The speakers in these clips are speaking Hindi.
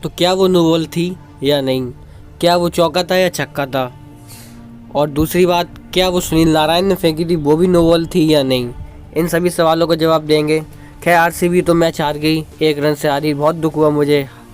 तो क्या वो नो बॉल थी या नहीं, क्या वो चौका था या छक्का था, और दूसरी बात क्या वो सुनील नारायण ने फेंकी थी वो भी नो बॉल थी या नहीं। इन सभी सवालों का जवाब देंगे। खैर आरसीबी तो मैच हार गई, 1 रन से हारी, बहुत दुख हुआ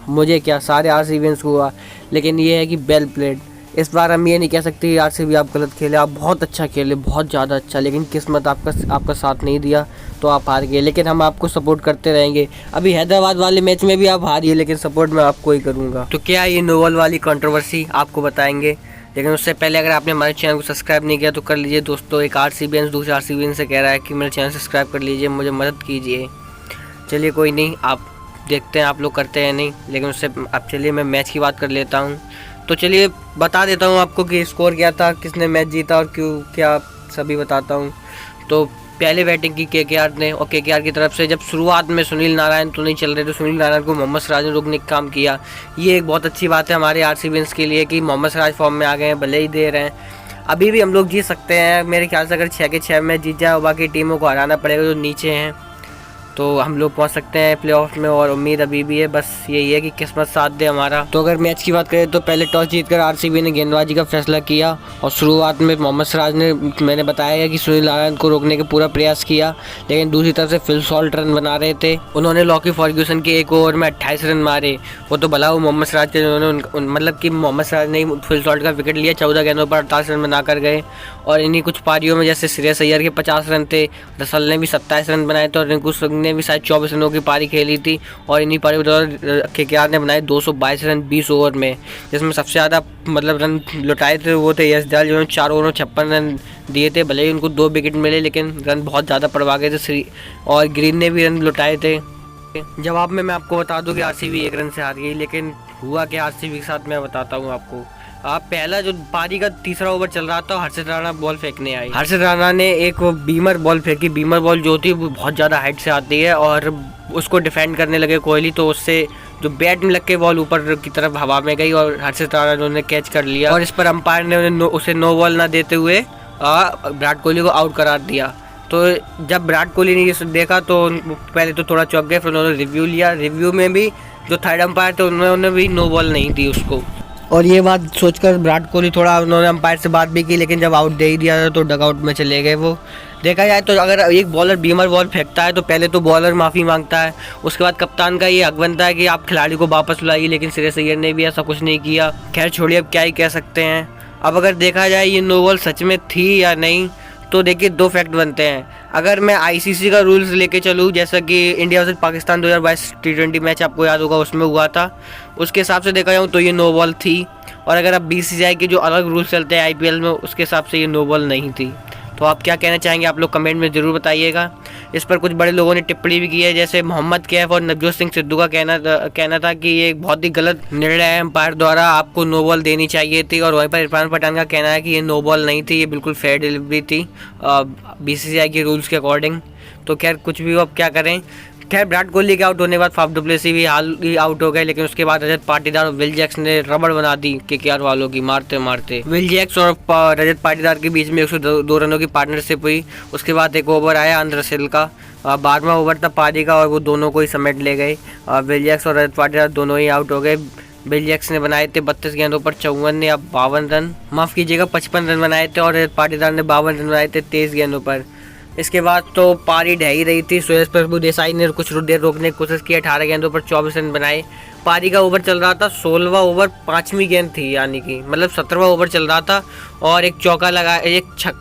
मुझे क्या सारे आरसीबियंस को हुआ, लेकिन ये है कि वेल प्लेड। इस बार हम ये नहीं कह सकते आरसीबी आप गलत खेले, आप बहुत अच्छा खेले, बहुत ज़्यादा अच्छा, लेकिन किस्मत आपका साथ नहीं दिया तो आप हार गए। लेकिन हम आपको सपोर्ट करते रहेंगे। अभी हैदराबाद वाले मैच में भी आप हारिए, लेकिन सपोर्ट मैं आपको ही करूँगा। तो क्या ये नो बॉल वाली कंट्रोवर्सी आपको बताएंगे, लेकिन उससे पहले अगर आपने हमारे चैनल को सब्सक्राइब नहीं किया तो कर लीजिए दोस्तों। एक आरसीबियंस दूसरे आरसीबियंस से कह रहा है कि मेरे चैनल सब्सक्राइब कर लीजिए, मुझे मदद कीजिए। चलिए कोई नहीं, आप देखते हैं आप लोग करते हैं नहीं, लेकिन उससे अब चलिए मैं मैच की बात कर लेता हूँ। तो चलिए बता देता हूँ आपको कि स्कोर क्या था, किसने मैच जीता और क्यों, क्या सभी बताता हूँ। तो पहले बैटिंग की केकेआर ने, और केकेआर की तरफ से जब शुरुआत में सुनील नारायण तो नहीं चल रहे, तो सुनील नारायण को मोहम्मद सिराज ने रोकने का काम किया। ये एक बहुत अच्छी बात है हमारे आरसीबियंस के लिए कि मोहम्मद सिराज फॉर्म में आ गए हैं, भले ही दे रहे हैं। अभी भी हम लोग जीत सकते हैं मेरे ख्याल से, अगर 6 के 6 मैच जीत जाए और बाकी टीमों को हराना पड़ेगा जो नीचे हैं, तो हम लोग पहुंच सकते हैं प्लेऑफ में, और उम्मीद अभी भी है, बस यही है कि किस्मत साथ दे हमारा। तो अगर मैच की बात करें तो पहले टॉस जीतकर आरसीबी ने गेंदबाजी का फैसला किया, और शुरुआत में मोहम्मद सिराज ने, मैंने बताया कि सुनील नारायण को रोकने का पूरा प्रयास किया, लेकिन दूसरी तरफ से फिल सॉल्ट रन बना रहे थे। उन्होंने लॉकी फर्ग्यूसन के एक ओवर में 28 रन मारे। वो तो भला वो मोहम्मद सिराज के, उन्होंने मतलब कि मोहम्मद सिराज ने फिल सॉल्ट का विकेट लिया, 14 गेंदों पर 48 रन बनाकर गए। और इन्हीं कुछ पारियों में जैसे श्रेयस अय्यर के 50 रन थे, रसल ने भी 27 रन बनाए थे, और रिंकू सिंह ने भी शायद 24 रनों की पारी खेली थी। और इन्हीं पारी के केकेआर ने बनाए 222 रन 20 ओवर में, जिसमें सबसे ज़्यादा मतलब रन लुटाए थे वो थे यश दयाल, जिन्होंने 4 ओवर में 56 रन दिए थे। भले ही उनको 2 विकेट मिले, लेकिन रन बहुत ज़्यादा पड़वा गए थे। और ग्रीन ने भी रन लुटाए थे। जवाब में मैं आपको बता दूं कि आरसीबी 1 रन से हार गई, लेकिन हुआ क्या आरसीबी के साथ मैं बताता हूँ आपको। आप पहला जो पारी का तीसरा ओवर चल रहा था, हर्षित राणा बॉल फेंकने आई। हर्षित राणा ने एक बीमर बॉल फेंकी। बीमर बॉल जो थी वो बहुत ज़्यादा हाइट से आती है, और उसको डिफेंड करने लगे कोहली, तो उससे जो बैट में लग के बॉल ऊपर की तरफ हवा में गई, और हर्षित राणा ने कैच कर लिया। और इस पर अंपायर ने उसे नो बॉल ना देते हुए विराट कोहली को आउट करार दिया। तो जब विराट कोहली ने ये देखा तो पहले तो थोड़ा चौंक गए, फिर उन्होंने रिव्यू लिया। रिव्यू में भी जो थर्ड अंपायर थे उन्होंने भी नो बॉल नहीं दी उसको, और ये बात सोचकर विराट कोहली थोड़ा, उन्होंने अंपायर से बात भी की, लेकिन जब आउट दे ही दिया तो डगआउट में चले गए वो। देखा जाए तो अगर एक बॉलर बीमर बॉल फेंकता है तो पहले तो बॉलर माफ़ी मांगता है, उसके बाद कप्तान का ये हक बनता है कि आप खिलाड़ी को वापस लाइए, लेकिन श्रेयस अय्यर ने भी ऐसा कुछ नहीं किया। खैर छोड़िए, अब क्या ही कह सकते हैं। अब अगर देखा जाए ये नो बॉल सच में थी या नहीं, तो देखिए 2 फैक्ट बनते हैं। अगर मैं आईसीसी का रूल्स लेके चलूँ, जैसा कि India versus Pakistan 2022 T20 match आपको याद होगा उसमें हुआ था, उसके हिसाब से देखा जाऊँ तो ये नो बॉल थी। और अगर आप बीसीसीआई के जो अलग रूल्स चलते हैं आईपीएल में, उसके हिसाब से ये नो बॉल नहीं थी। तो आप क्या कहना चाहेंगे, आप लोग कमेंट में ज़रूर बताइएगा। इस पर कुछ बड़े लोगों ने टिप्पणी भी की है, जैसे मोहम्मद कैफ और नवजोत सिंह सिद्धू का कहना था कि ये एक बहुत ही गलत निर्णय है अंपायर द्वारा, आपको नो बॉल देनी चाहिए थी। और वहीं पर इरफान पठान का कहना है कि ये नो बॉल नहीं थी, ये बिल्कुल फेयर डिलीवरी थी बीसीसीआई के रूल्स के अकॉर्डिंग। तो खैर कुछ भी अब क्या करें। खैर विराट कोहली के आउट होने के बाद फाफ डु प्लेसी भी हाल ही आउट हो गए, लेकिन उसके बाद रजत पाटीदार और विल जैक्स ने रबड़ बना दी केकेआर वालों की, मारते मारते। विल जैक्स और रजत पाटीदार के बीच में 102 रनों की पार्टनरशिप हुई। उसके बाद एक ओवर आया आंध्र सेल का, 12वां ओवर था पारी का, और वो दोनों को ही समेट ले गए। विल जैक्स और रजत पाटीदार दोनों ही आउट हो गए। विल जैक्स ने बनाए थे 32 गेंदों पर 54 या 52 रन, माफ़ कीजिएगा 55 रन बनाए थे, और रजत पाटीदार ने 52 रन बनाए थे 23 गेंदों पर। इसके बाद तो पारी ढह ही रही थी। सुरेश प्रभु देसाई ने कुछ देर रोकने की कोशिश की, 18 गेंदों पर 24 रन बनाए। पारी का ओवर चल रहा था 16वां ओवर, 5वीं गेंद थी, यानी कि मतलब 17वां ओवर चल रहा था, और एक छक्का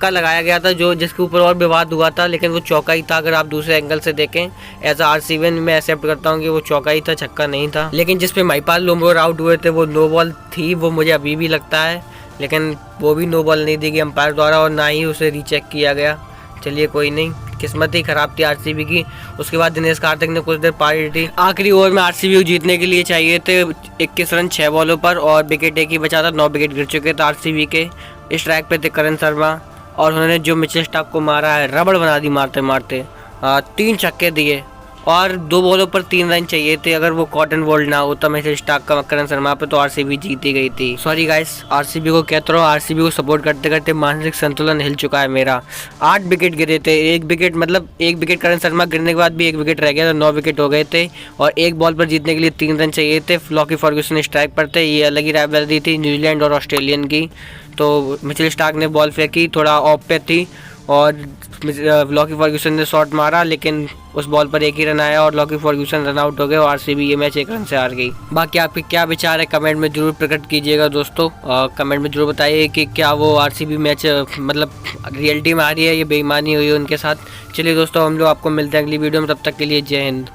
लगाया गया था जो जिसके ऊपर और विवाद हुआ था, लेकिन वो चौका ही था। अगर आप दूसरे एंगल से देखें, एज आरसीबी मैं एक्सेप्ट करता हूँ कि वो चौका ही था, छक्का नहीं था। लेकिन जिसपे महिपाल लुम्रोर आउट हुए थे वो नो बॉल थी, वो मुझे अभी भी लगता है, लेकिन वो भी नो बॉल नहीं दी गई अंपायर द्वारा, और ना ही उसे रीचेक किया गया। चलिए कोई नहीं, किस्मत ही खराब थी आरसीबी की। उसके बाद दिनेश कार्तिक ने कुछ देर पारी दी। आखिरी ओवर में आरसीबी को जीतने के लिए चाहिए थे 21 रन 6 बॉलों पर, और विकेट एक ही बचा था, 9 विकेट गिर चुके थे आरसीबी के। इस ट्रैक पे थे करण शर्मा, और उन्होंने जो मिचेल स्टार्क को मारा है, रबड़ बना दी मारते मारते। 3 छक्के दिए, और 2 बॉलों पर 3 रन चाहिए थे। अगर वो कॉटन बोल्ट ना होता मिचेल स्टार्क का मकरन शर्मा पे तो आरसीबी जीती गई थी। सॉरी गाइस, आरसीबी को कहता रहो, आरसीबी को सपोर्ट करते करते मानसिक संतुलन हिल चुका है मेरा। 8 विकेट गिरे थे, एक विकेट करण शर्मा गिरने के बाद भी 1 विकेट रह गया तो 9 विकेट हो गए थे। और एक बॉल पर जीतने के लिए 3 रन चाहिए थे। लॉकी फर्ग्यूसन स्ट्राइक पर थे। ये अलग ही राइवलरी थी न्यूजीलैंड और ऑस्ट्रेलियन की। तो मिचेल स्टार्क ने बॉल फेंकी, थोड़ा ऑफ पे थी और लॉकी फर्ग्यूसन ने शॉट मारा, लेकिन उस बॉल पर 1 ही रन आया और लॉकी फर्ग्यूसन रन आउट हो गए और आरसीबी ये मैच 1 रन से हार गई। बाकी आपके क्या विचार है कमेंट में जरूर प्रकट कीजिएगा दोस्तों। कमेंट में जरूर बताइए कि क्या वो आरसीबी मैच रियलिटी में आ रही है, ये बेईमानी हुई है उनके साथ। चलिए दोस्तों, हम लोग आपको मिलते हैं अगली वीडियो में, तब तक के लिए जय हिंद।